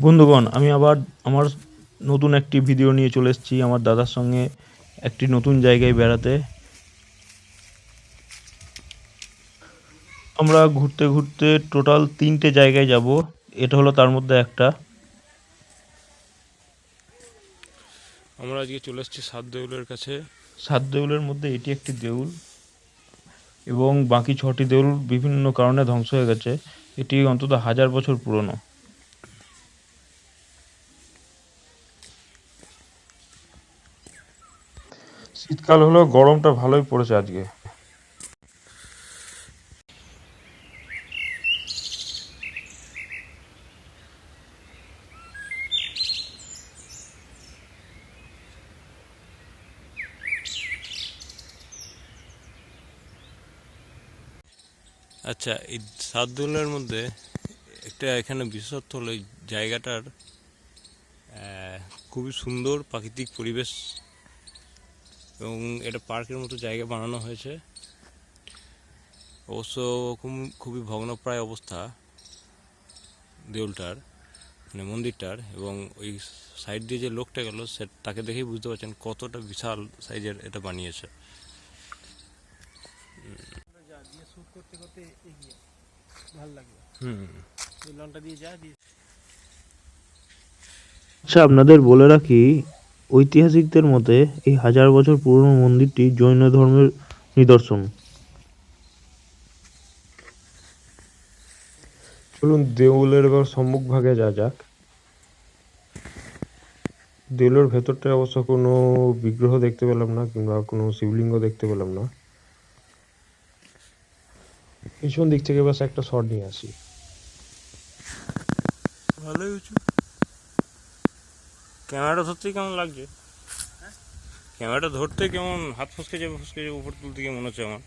বন্ধুগণ, আমি আবার আমার নতুন একটি ভিডিও নিয়ে চলে এসেছি আমার দাদার সঙ্গে একটি নতুন জায়গায় বেড়াতে। আমরা ঘুরতে ঘুরতে টোটাল 3টে জায়গায় যাব। এটা হলো তার মধ্যে একটা। আমরা আজকে চলে এসেছি সাত দেউলের কাছে। সাত দেউলের মধ্যে এটি একটি দেউল এবং বাকি 6টি দেউল বিভিন্ন কারণে ধ্বংস হয়ে গেছে। এটি অন্তত 1000 বছর পুরনো। শীতকাল হলেও গরমটা ভালোই পড়েছে আজকে। আচ্ছা, এই সাত দেউলের মধ্যে একটা এখানে বিশেষত্ব হলো এই জায়গাটার খুবই সুন্দর প্রাকৃতিক পরিবেশ এবং এটা পার্কের মতো জায়গা বানানো হয়েছে। অবশ্য খুবই ভগ্নপ্রায় অবস্থা দেউলটার, মানে মন্দিরটার, এবং ওই সাইড দিয়ে যে লোকটা গেল তাকে দেখেই বুঝতে পারছেন কতটা বিশাল সাইজের এটা বানিয়েছে। আচ্ছা, আপনাদের বলে রাখি, ঐতিহাসিকদের মতে এই 1000 বছর পুরনো মন্দিরটি জৈন ধর্মের নিদর্শন। চলুন দেউলের এবার সম্মুখ ভাগে যা যাক। দেউলের ভেতরটায় অবশ্য কোনো বিগ্রহ দেখতে পেলাম না কিংবা কোনো শিবলিঙ্গ দেখতে পেলাম না। পিছন দিক থেকে বাস একটা শট নিয়ে আসি। ভালোই উঁচু। ক্যামেরাটা ধরতে কেমন লাগছে? ক্যামেরাটা ধরতে কেমন হাত ফসকে যাবে উপর তুলতে গিয়ে মনে হচ্ছে আমার।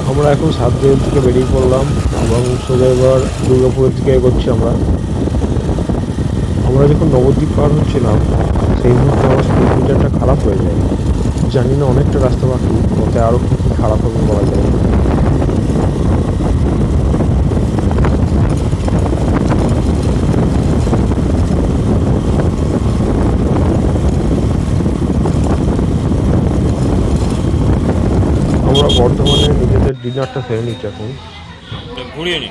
আমরা এখন সাত দেউল থেকে বেরিয়ে পড়লাম এবং সোজা এবার দুর্গাপুরের দিকে এগোচ্ছি আমরা। আমরা যখন নবদ্বীপ পার হচ্ছিলাম সেই মুহূর্তে আমার স্পিড মিটারটা খারাপ হয়ে যায়। জানি না, অনেকটা রাস্তা বাকি, পথে আরও কী কী খারাপ হবে বলা যায় না। আমরা বর্ধমানে নিজেদের ডিনারটা সেরে নিচ্ছি এখন। ঘুরিয়ে নি।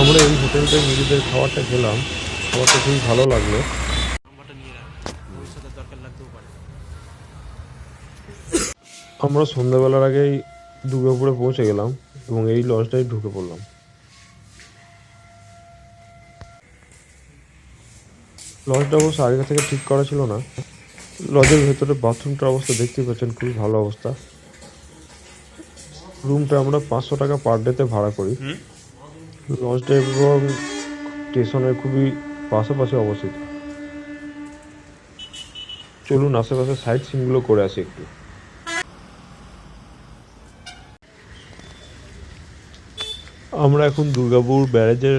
আমরা এই হোটেলটায় নিজেদের খাবারটা খেলাম, খাবারটা খুবই ভালো লাগলো। আমরা সন্ধ্যাবেলার আগেই দুর্গাপুরে পৌঁছে গেলাম এবং এই লজটায় ঢুকে পড়লাম। লজটা অবশ্য আগে থেকে ঠিক করা ছিল না। লজের ভেতরে বাথরুমটার অবস্থা দেখতেই পাচ্ছেন, খুবই ভালো অবস্থা। রুমটা আমরা 500 টাকা পার ডেতে ভাড়া করি। লজটা এবং স্টেশনের খুবই পাশাপাশি অবস্থিত। চলুন আশেপাশে সাইট সিনগুলো করে আসি একটু। আমরা এখন দুর্গাপুর ব্যারেজের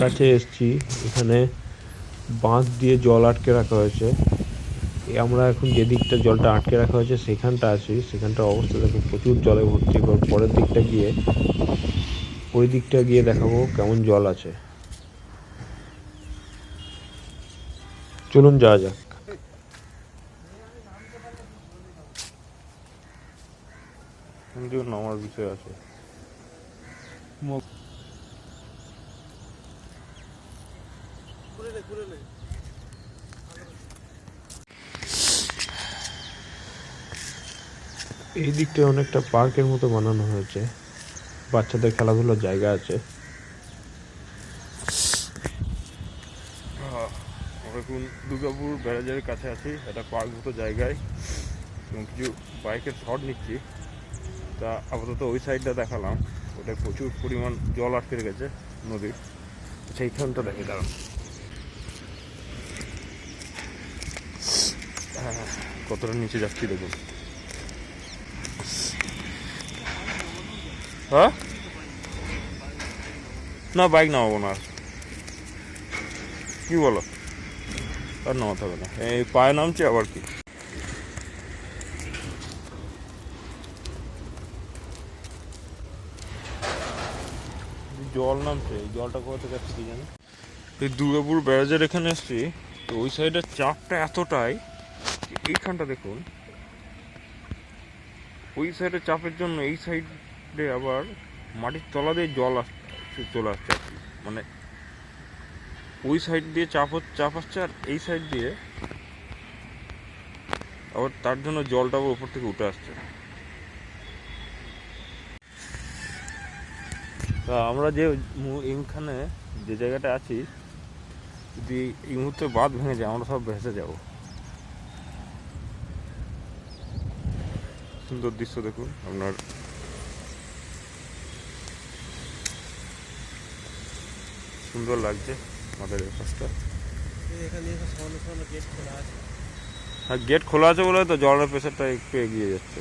কাছে এসেছি। এখানে বাঁশ দিয়ে জল আটকে রাখা হয়েছে। আমরা এখন যে দিকটা জলটা আটকে রাখা হয়েছে সেখানটা আছি। সেখানটার অবস্থা দেখো, প্রচুর জলে ভর্তি। এবার পরের দিকটা গিয়ে ওই দিকটা গিয়ে দেখাবো কেমন জল আছে। চলুন যাওয়া যাক। নামার বিষয় আছে। এই দিকটায় অনেকটা পার্কের মতো বানানো হয়েছে, বাচ্চাদের খেলাধুলার জায়গা আছে। আমরা এখন দুর্গাপুর ব্যারাজের কাছে আছি, একটা পার্ক মতো জায়গায়, এবং কিছু বাইকের শট নিচ্ছি। তা আপাতত ওই সাইডটা দেখালাম, ওটায় প্রচুর পরিমাণ জল আটকে গেছে নদীর। সেইখানটা দেখে দাঁড়ান, কতটা নিচে যাচ্ছি দেখুন। হ্যাঁ, না বাইক নামাবো না। কি বলো? আর নামাতে হবে না, এই পায়ে নামছি আবার কি। জল নামছে, এই জলটা কোথা থেকে আসছে কি জানি। এই দুর্গাপুর ব্যারাজের এখানে এসছি, তো ওই সাইডের চাপটা এতটাই, এইখানটা দেখুন, ওই সাইডে চাপের জন্য এই সাইডে আবার মাটির তলা দিয়ে জল চলে আসছে আর কি। মানে ওই সাইড দিয়ে চাপ আসছে, আর এই সাইড দিয়ে আবার তার জন্য জলটা আবার উপর থেকে উঠে আসছে। তা আমরা যে এইখানে যে জায়গাটা আছি, যদি এই মুহূর্তে বাঁধ ভেঙে যায় আমরা সব ভেসে যাব। সুন্দর দৃশ্য দেখুন আপনার, সুন্দর লাগছে আমাদের এই পাশটা। হ্যাঁ, গেট খোলা আছে বলে তো জলের প্রেশারটা একটু এগিয়ে যাচ্ছে।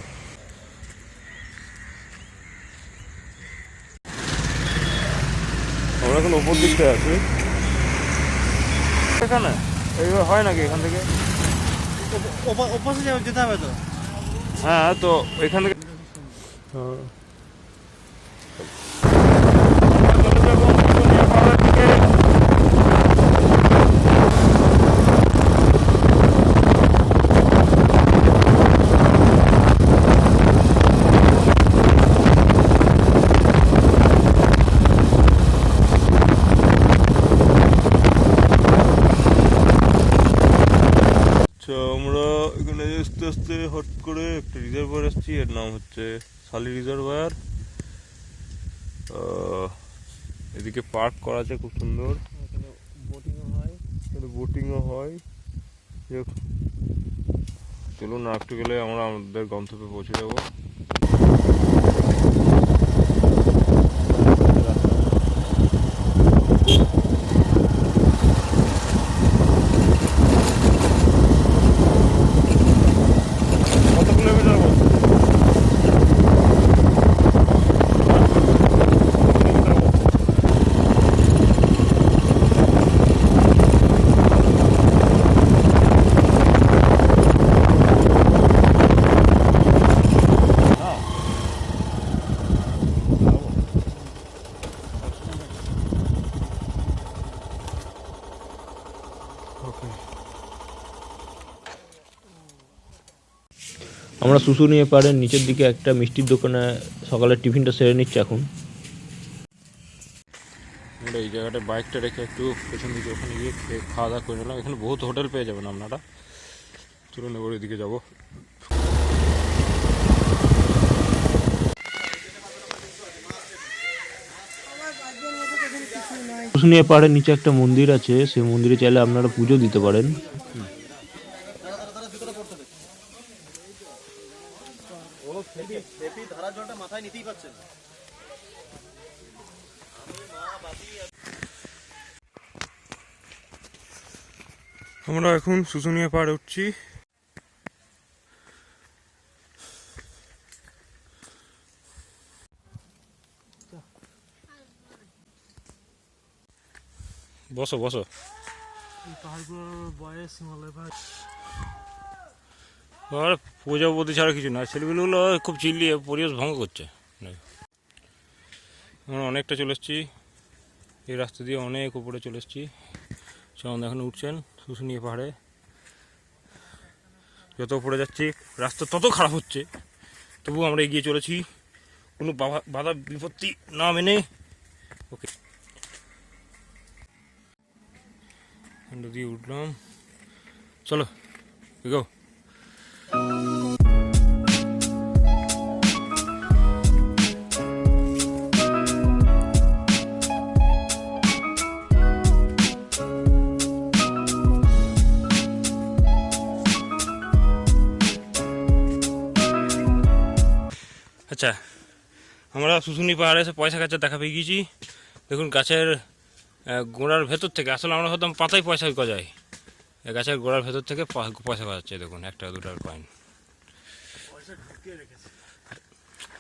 আমরা এখন ওপর দিকটা আছি। এখানে এইভাবে হয় নাকি এখান থেকে? যেতে হবে তো। হ্যাঁ, তো এখান থেকে আমরা এখানে আস্তে আস্তে হট করে একটা রিজার্ভার আসছি, এর নাম হচ্ছে শালি রিজার্ভার। এদিকে পার্ক করা আছে খুব সুন্দর, বোটিংও হয়। চলুন না, একটু গেলে আমরা আমাদের গন্তব্যে পৌঁছে যাবো। কত কিলোমিটার বলছে? আমরা শুশুনিয়া পাহাড়ের নিচের দিকে একটা মিষ্টির দোকানে সকালের টিফিনটা সেরে নিচ্ছি এখন। আমরা এই জায়গাটায় বাইকটা রেখে একটু পেছন দিকে ওখানে গিয়ে খাওয়া দাওয়া করে নিলাম। এখানে বহুত হোটেল পেয়ে যাবেন আপনারা। চলুন এবার ওইদিকে যাবো। শুশুনিয়া পাহাড়ের নিচে একটা মন্দির আছে, সেই মন্দিরে চাইলে আপনারা পুজো দিতে পারেন। আমরা এখন শুশুনিয়া পাহাড়ে উঠছি। বসো বসো। আর প্রজাপতি ছাড়া কিছু না, ছেলেগুলো খুব চিল্লিয়ে পরিবেশ ভঙ্গ করছে। আমরা অনেকটা চলে এসেছি, এই রাস্তা দিয়ে অনেক উপরে চলে এসেছি। যেমন এখন উঠছেন শুশুনিয়া পাহাড়ে, যত উপরে যাচ্ছি রাস্তা তত খারাপ হচ্ছে, তবু আমরা এগিয়ে চলেছি কোনো বাধা বিপত্তি না মেনে। ওকে, দিয়ে উঠলাম, চলো গো। আচ্ছা, আমরা শুশুনি পাহাড়ে এসে পয়সা গাছের দেখা পেয়ে গিয়েছি। দেখুন গাছের গোড়ার ভেতর থেকে, আসলে আমরা হয়তো পাতায় পয়সা গজায়, গাছের গোড়ার ভেতর থেকে পয়সা গজাচ্ছে। দেখুন 1 টাকা 2 টাকার কয়েন,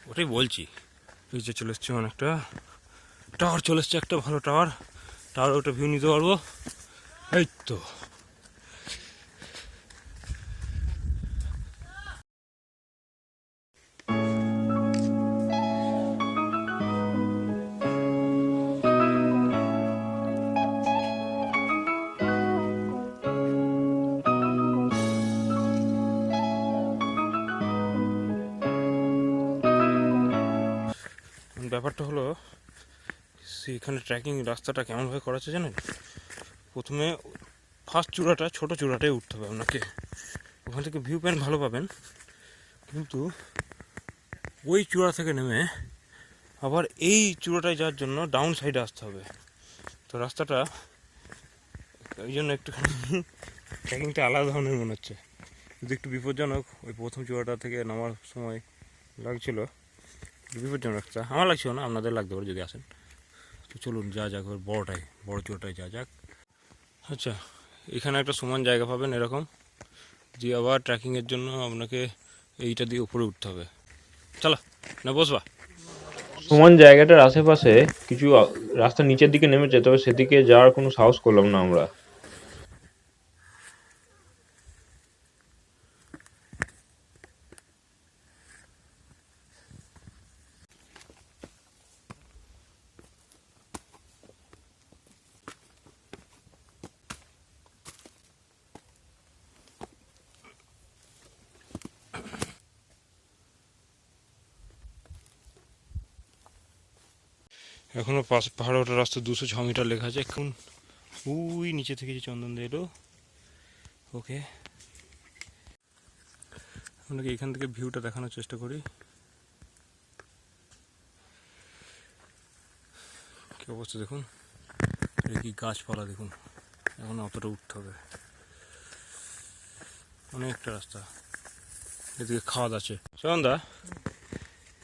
ওটাই বলছি। নিচে চলে এসছে অনেকটা, টাওয়ার চলে এসছে, একটা ভালো টাওয়ার, ওটা ভিউ নিতে পারবো। এই তো এখানে ট্রেকিং রাস্তাটা কেমনভাবে করা আছে জানেন? প্রথমে ফার্স্ট চূড়াটা, ছোটো চূড়াটাই উঠতে হবে আপনাকে। ওখান থেকে ভিউ পয়েন্ট ভালো পাবেন, কিন্তু ওই চূড়া থেকে নেমে আবার এই চূড়াটায় যাওয়ার জন্য ডাউন সাইডে আসতে হবে। তো রাস্তাটা ওই জন্য একটুখানি ট্রেকিংটা আলাদা ধরনের মনে হচ্ছে, কিন্তু একটু বিপজ্জনক। ওই প্রথম চূড়াটা থেকে নামার সময় লাগছিল বিপজ্জনক রাস্তা, আমার লাগছিল না, আপনাদের লাগতে পারে যদি আসেন। তো চলুন যা যাক, ওর বড় চূড়াটায় যা যাক। আচ্ছা, এখানে একটা সমান জায়গা পাবেন এরকম, দিয়ে আবার ট্রেকিংয়ের জন্য আপনাকে এইটা দিয়ে উপরে উঠতে হবে। চলো না, বসবা। সমান জায়গাটার আশেপাশে কিছু রাস্তা নিচের দিকে নেমেছে, তবে সেদিকে যাওয়ার কোনো সাহস করলাম না আমরা। এখনও পাহাড়ে ওঠার রাস্তা 206 মিটার লেখা আছে। এখন ওই নিচে থেকে যে চন্দন দিয়ে এলো। ওকে, আপনাকে এখান থেকে ভিউটা দেখানোর চেষ্টা করি। কি অবস্থা দেখুন, এটা কি গাছপালা দেখুন। এখন অতটা উঠতে হবে, অনেকটা রাস্তা। এদিকে খাওয়া আছে। সন্দা,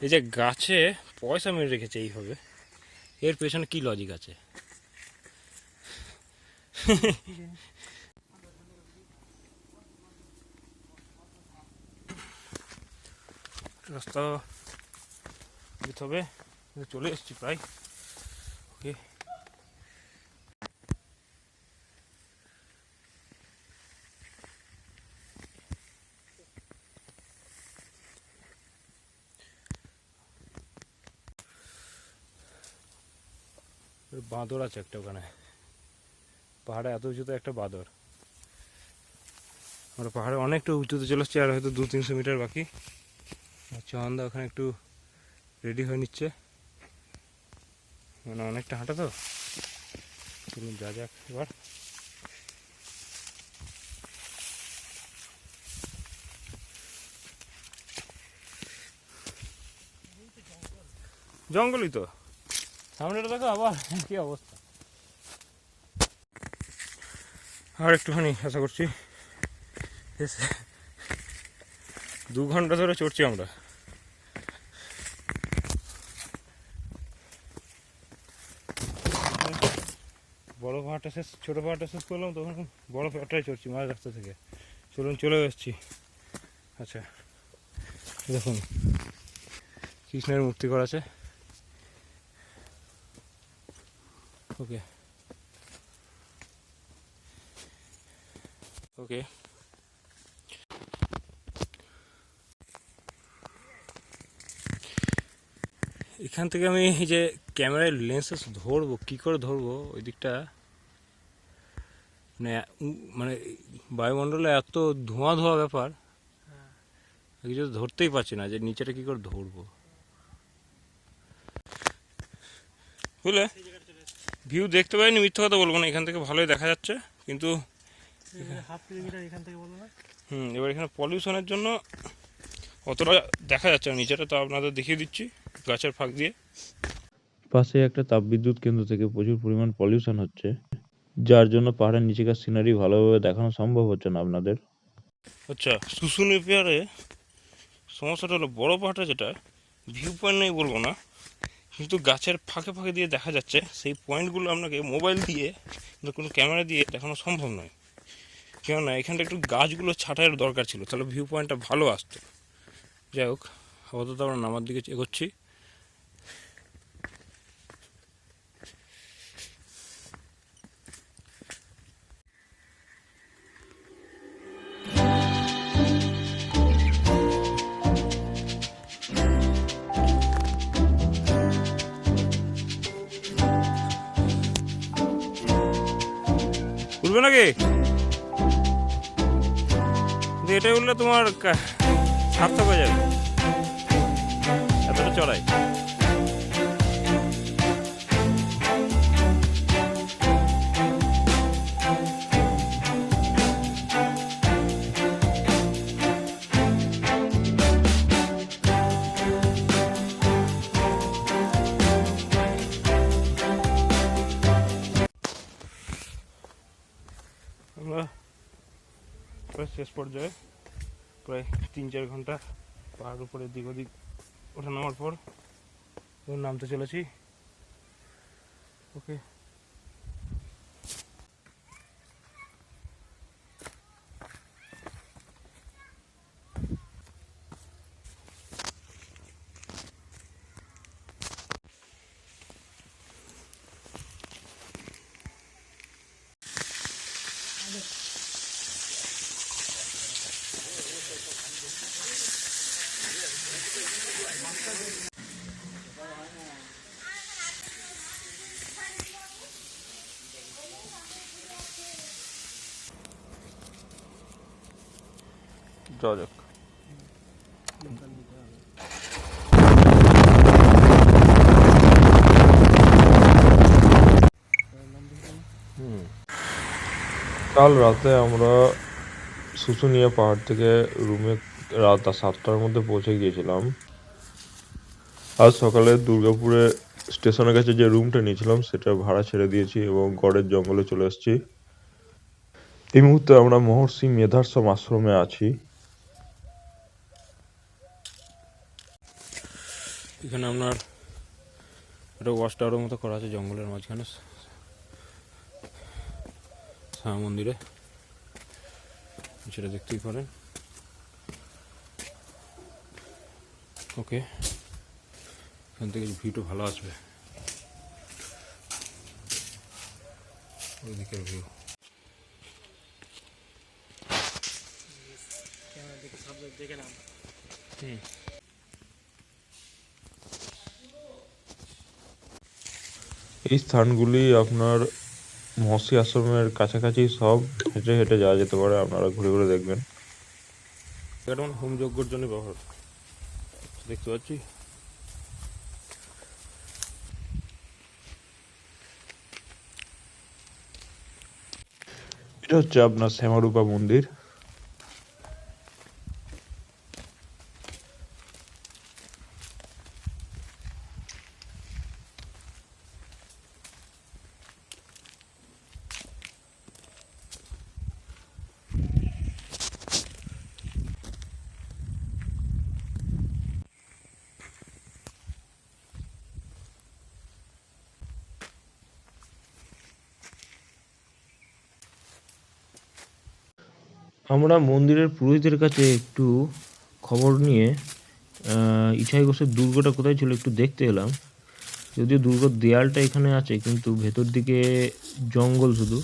এই যে গাছে পয়সা মেরে রেখেছে এইভাবে, এর পেছনে কি লজিক আছে? রাস্তা যেতে হবে, চলে এসছি প্রায়। ওকে, বাঁদর আছে একটা ওখানে, পাহাড়ে এত উঁচুতে একটা বাঁদর। আমরা পাহাড়ে অনেকটা উঁচুতে চলে এসছি, আর হয়তো 200-300 মিটার বাকি। চন্দা ওখানে একটু রেডি হয়ে নিচ্ছে, মানে অনেকটা হাঁটা তো। চলুন যা যাক এবার। জঙ্গলই তো, সামনেটা দেখো আবার কি অবস্থা। আর একটুখানি আশা করছি। 2 ঘন্টা ধরে চড়ছি আমরা। বড় পাহাড়টা শেষ, ছোটো পাহাড়টা শেষ করলাম, তখন বড় পাহাড়টাই চড়ছি মাঝ রাস্তা থেকে। চলুন চলে এসেছি। আচ্ছা দেখুন, কৃষ্ণের মূর্তি করা আছে। ওকে ওকে, এখান থেকে আমি এই যে ক্যামেরায় লেন্সে ধরবো, কী করে ধরবো ওই দিকটা, মানে বায়ুমণ্ডলে এত ধোঁয়া ধোঁয়া ব্যাপার, কিছু ধরতেই পারছি না যে নিচেটা কী করে ধরবো। বুঝলে, ভিউ দেখতে পাইনি, মিথ্যে কথা বলবো না, এখান থেকে ভালোই দেখা যাচ্ছে, কিন্তু এবার এখানে পলিউশনের জন্য অতটা দেখা যাচ্ছে না নিচেটা। তো আপনাদের দেখিয়ে দিচ্ছি গাছের ফাঁক দিয়ে। পাশে একটা তাপবিদ্যুৎ কেন্দ্র থেকে প্রচুর পরিমাণ পলিউশন হচ্ছে, যার জন্য পাহাড়ের নিচেকার সিনারি ভালোভাবে দেখানো সম্ভব হচ্ছে না আপনাদের। আচ্ছা, শুশুনি পেয়ারে সমস্যাটা হলো, বড় পাহাড়টা যেটা ভিউ পয়েন্ট নেই বলবো না, কিন্তু গাছের ফাঁকে ফাঁকে দিয়ে দেখা যাচ্ছে। সেই পয়েন্টগুলো আপনাকে মোবাইল দিয়ে কোনো ক্যামেরা দিয়ে দেখানো সম্ভব নয়, কেননা এখানটা একটু গাছগুলো ছাঁটাইয়ের দরকার ছিল, তাহলে ভিউ পয়েন্টটা ভালো আসতো। যাই হোক, আপাতত আমরা নামার দিকে এগোচ্ছি। উঠবে নাকি? এটা উঠলে তোমার সার্থক হয়ে যাবে, এতটা চড়াই। প্রায় শেষ পর্যায়ে, প্রায় 3-4 ঘন্টা পাহাড় উপরে দিক ওদিক ওঠা নামার পর নামতে চলেছি। ওকে, যাওয়া যাক। কাল রাতে আমরা শুশুনিয়া পাহাড় থেকে রুমে রাত 7টার মধ্যে পৌঁছে গিয়েছিলাম। আজ সকালে দুর্গাপুরে স্টেশনের কাছে যে রুমটা নিয়েছিলাম সেটা ভাড়া ছেড়ে দিয়েছি এবং গড়ের জঙ্গলে চলে এসেছি। এই মুহূর্তে আমরা মহর্ষি মেধাশ্রম আশ্রমে আছি। এখানে আপনার একটা ওয়াচ টাওয়ারের মতো করা আছে জঙ্গলের মাঝখানে শ্যামা মন্দিরে, সেটা দেখতেই পারেন। ওকে, এখান থেকে ভিউটা ভালো আসবে, ওই দিকের ভিউ। এই স্থানগুলি আপনার মহর্ষি আশ্রমের কাছাকাছি, সব হেঁটে হেঁটে যাওয়া যেতে পারে, আপনারা ঘুরে ঘুরে দেখবেন। এটা হোম যজ্ঞের জন্য ব্যবহার দেখতে পাচ্ছি। এটা হচ্ছে আপনার শ্যামারূপা মন্দির। আমরা মন্দিরের পুরোহিতের কাছে একটু খবর নিয়ে ইছাই ঘোষের দুর্গটা কোথায় ছিল একটু দেখতে এলাম। যদিও দুর্গর দেয়ালটা এখানে আছে, কিন্তু ভেতর দিকে জঙ্গল, শুধু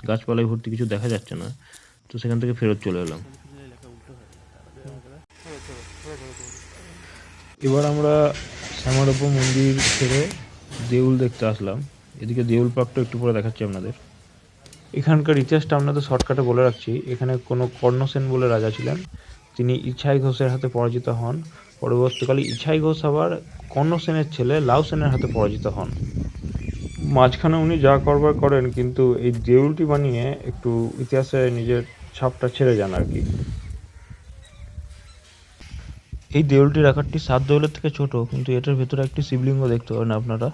গাছপালায় ভর্তি, কিছু দেখা যাচ্ছে না। তো সেখান থেকে ফেরত চলে এলাম। এবার আমরা শ্যামারূপা মন্দির ছেড়ে দেউল দেখতে আসলাম। এদিকে দেউল পার্কটা একটু পরে দেখাচ্ছি আপনাদের। এখানকার ইতিহাসটা আপনাদের শর্টকাটে বলে রাখছি। এখানে কোনো কর্ণসেন বলে রাজা ছিলেন, তিনি ইছাই ঘোষের হাতে পরাজিত হন। পরবর্তীকালে ইছাই ঘোষ আবার কর্ণসেনের ছেলে লাউ সেনের হাতে পরাজিত হন। মাঝখানে উনি যা করবার করেন, কিন্তু এই দেউলটি বানিয়ে একটু ইতিহাসে নিজের ছাপটা ছেড়ে যান আর কি। এই দেউলটির আকারটি 7 দেউলের থেকে ছোট, কিন্তু এটার ভেতরে একটি শিবলিঙ্গ দেখতে পারেন আপনারা।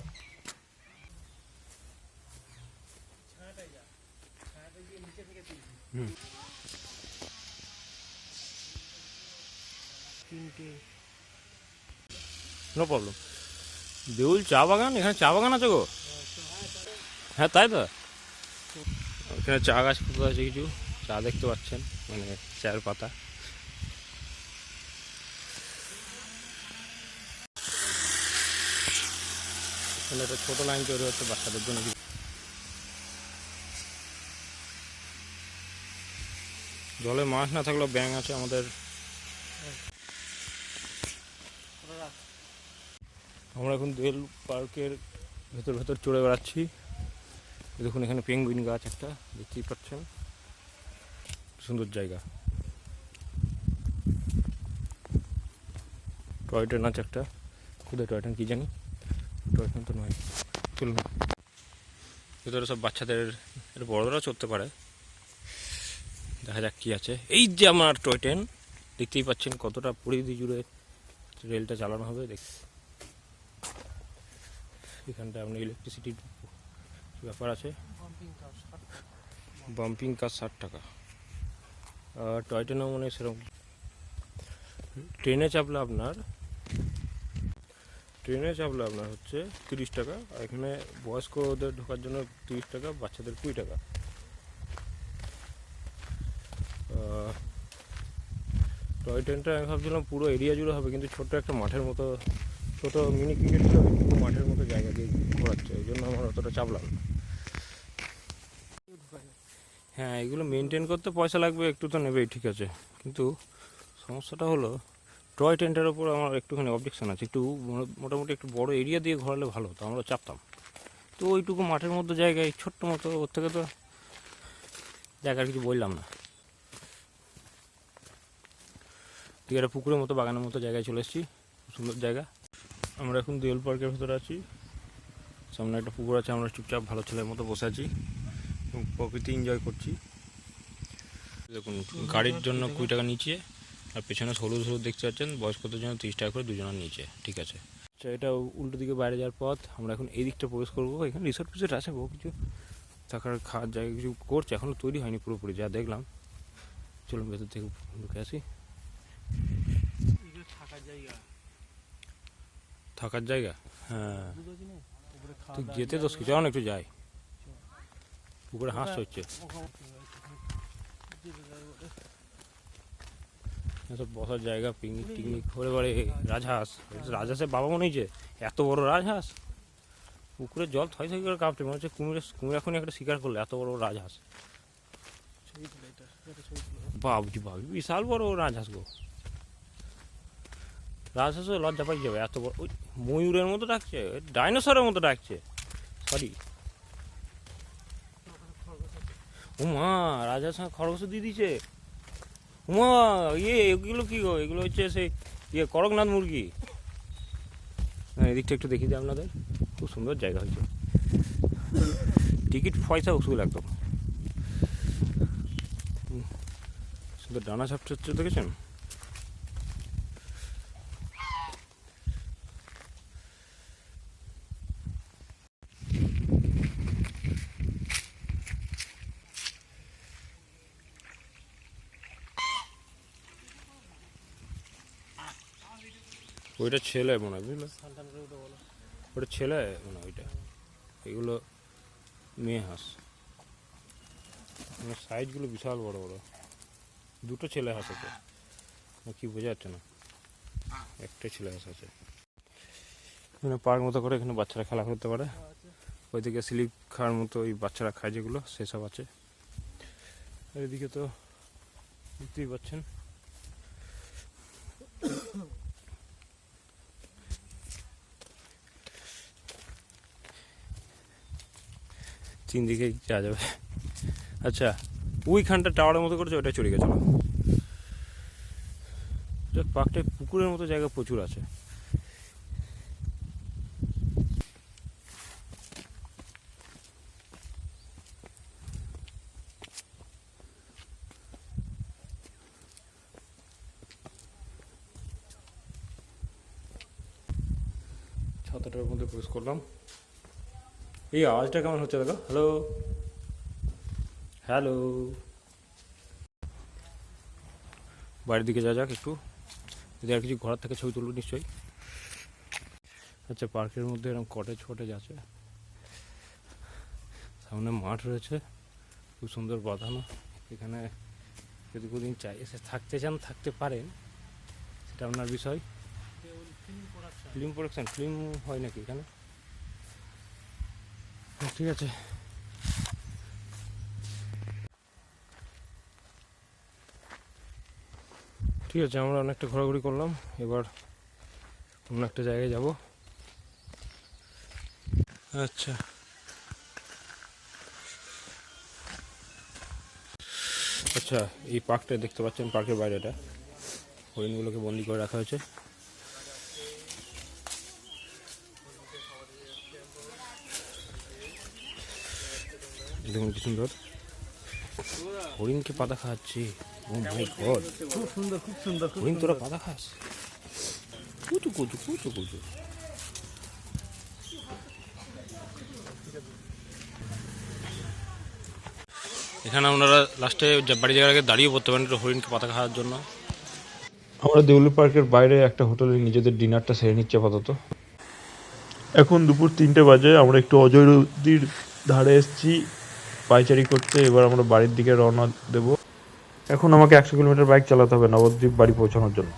No problem. দেউল চা বাগান, এখানে চা বাগান আছে গো? হ্যাঁ তাই তো, এখানে চা গাছ পুকুর আছে, কিছু চা দেখতে পাচ্ছেন, মানে চায়ের পাতা। এখানে একটা ছোটো লাইন তৈরি হচ্ছে বাচ্চাদের জন্য। জলে মাছ না থাকলেও ব্যাঙ আছে আমাদের। আমরা এখন দেউল পার্কের ভেতর ভেতর চড়ে বেড়াচ্ছি। দেখুন এখানে পেঙ্গুইন গাছ একটা দেখতেই পাচ্ছেন, সুন্দর জায়গা। টয় ট্রেন আছে একটা, কোথায় টয় ট্রেন কি জানি, টয় ট্রেন তো নয়। চলুন, ভেতরে সব বাচ্চাদের, এটা বড়রা চড়তে পারে, দেখা যাক কি আছে। এই যে আমার টয় ট্রেন, দেখতেই পাচ্ছেন কতটা পরিধি জুড়ে রেলটা চালানো হবে। দেখ এখানটা আপনি ইলেকট্রিসিটির ব্যাপার আছে। বাম্পিং কাজ 60 টাকা। টয় ট্রেনেও মানে সেরকম ট্রেনে চাপলে আপনার হচ্ছে 30 টাকা, আর এখানে বয়স্কদের ঢোকার জন্য 30 টাকা, বাচ্চাদের 20 টাকা। টয় ট্রেনটা আমি ভাবছিলাম পুরো এরিয়া জুড়ে হবে, কিন্তু ছোট্ট একটা মাঠের মতো, ছোট মিনি ক্রিকেট খেলা পুরো মাঠের মতো জায়গা দিয়ে ঘোরাচ্ছে, ওই জন্য আমার অতটা চাপলাম না। হ্যাঁ, এগুলো মেনটেন করতে পয়সা লাগবে, একটু তো নেবেই, ঠিক আছে, কিন্তু সমস্যাটা হলো টয় ট্রেনটার ওপর আমার একটুখানি অবজেকশন আছে। একটু মোটামুটি একটু বড় এরিয়া দিয়ে ঘোরালে ভালো হতো, আমরা চাপতাম। তো ওইটুকু মাঠের মতো জায়গায় ছোট্ট মতো, ওর থেকে তো জায়গার কিছু বললাম না। ঠিক একটা পুকুরের মতো বাগানের মতো জায়গায় চলে এসেছি, খুব সুন্দর জায়গা। আমরা এখন দেওল পার্কের ভেতরে আছি, সামনে একটা পুকুর আছে, আমরা চুপচাপ ভালো ছেলের মতো বসে আছি এবং প্রকৃতি এনজয় করছি। দেখুন, গাড়ির জন্য 20 টাকা নিচে, আর পেছনে হলুদ হলুদ দেখতে পাচ্ছেন, বয়স্কদের জন্য 30 টাকা করে দুজনের নিচে, ঠিক আছে। আচ্ছা, এটা উল্টো দিকে বাইরে যাওয়ার পথ। আমরা এখন এই দিকটা প্রবেশ করবো। এখানে রিসোর্ট ফিসোর্ট আছে, বহু কিছু থাকার খাওয়ার জায়গা কিছু করছে, এখনও তৈরি হয়নি পুরোপুরি, যা দেখলাম। চলুন ভেতর থেকে ঢুকে আসি। থাকার জায়গা, হ্যাঁ, তুই যেতে দোষ কি, চল একটু যাই, পুকুরে হাঁস হচ্ছে, সব বসার জায়গা, পিকনিক টিকনিক হলে পরে। রাজহাঁসের বাবা মনে হয়েছে, এত বড় রাজহাঁস, পুকুরের জল থই থই করে কাঁপছে, মনে হচ্ছে কুমির এখনই একটা শিকার করলো, এত বড় রাজহাঁস। বাবজি বিশাল বড় রাজহাঁস গো, রাজহাঁসও লজ্জা পাই যাবে, এত বড়। ওই ময়ূরের মতো ডাকছে, ডাইনোসরের মতো ডাকছে, সরি। ও মা, রাজহাঁস খরগোশ দিয়ে দিচ্ছে। উমা, এগুলো কি গো? এগুলো হচ্ছে সেই করকনাথ মুরগি। হ্যাঁ, এদিকটা একটু দেখিয়ে দিই আপনাদের, খুব সুন্দর জায়গা হয়েছে, টিকিট পয়সা উসুল একদম। সুন্দর ডানা ঝাপটা হচ্ছে, দেখেছেন? ওইটা ছেলে মনে হয়, বুঝলো, ওটা ছেলে মনে হয় ওইটা, এগুলো মেয়ে হাঁস, মানে সাইজগুলো বিশাল বড় বড়। দুটো ছেলে হাঁস আছে, কি বোঝা যাচ্ছে না, একটাই ছেলে হাঁস আছে। মানে পার্ক মতো করে এখানে বাচ্চারা খেলা করতে পারে, ওইদিকে স্লিপ খাওয়ার মতো ওই বাচ্চারা খায় যেগুলো, সেসব আছে। আর এদিকে তো দেখতেই পাচ্ছেন, তিন দিকে যাওয়া যাবে। আচ্ছা, ওইখানটা টাওয়ারের মতো করেছে, ওইটা চলে গেছে। পার্কটায় পুকুরের মতো জায়গা প্রচুর আছে। ছাতাটার মধ্যে প্রবেশ করলাম। এই আওয়াজটা কেমন হচ্ছে দেখো, হ্যালো হ্যালো। বাইরের দিকে যা যাক একটু, যদি আর কিছু ঘোরার থেকে ছবি তুলব নিশ্চয়ই। আচ্ছা, পার্কের মধ্যে এরকম কটেজ ফটেজ আছে, সামনে মাঠ রয়েছে, খুব সুন্দর বাঁধানো। এখানে যদি কোনোদিন চাই এসে থাকতে চান, থাকতে পারেন, সেটা আপনার বিষয়। ফিল্ম প্রোডাকশন, ফিল্ম হয় নাকি এখানে? ঠিক আছে, ঠিক আছে, আমরা অনেকটা ঘোরাঘুরি করলাম, এবার অন্য একটা জায়গায় যাব। আচ্ছা, আচ্ছা, এই পার্কটা দেখতে পাচ্ছেন, পার্কের বাইরেটা হরিণগুলোকে বন্দি করে রাখা হয়েছে। দেখুন কি সুন্দর, হরিণকে পাতা খাওয়াচ্ছি। ও মাই গড, খুব সুন্দর, খুব সুন্দর, খুব হরিণ তোরা পাতা খাস? কুচু কুচু কুচু কুচু। এখানে আপনারা লাস্টে বাড়ি যাওয়ার আগে দাঁড়িয়ে পড়তে পারেন একটু হরিণকে পাতা খাওয়ার জন্য। আমরা দেউলি পার্কের বাইরে একটা হোটেলে নিজেদের ডিনারটা সেরে নিচ্ছি আপাতত। এখন দুপুর 3টে বাজে, আমরা একটু অজয় নদীর ধারে এসেছি পায়চারি করতে। এবার আমরা বাড়ির দিকে রওনা দেব। এখন আমাকে 100 কিলোমিটার বাইক চালাতে হবে নবদ্বীপ বাড়ি পৌঁছানোর জন্য।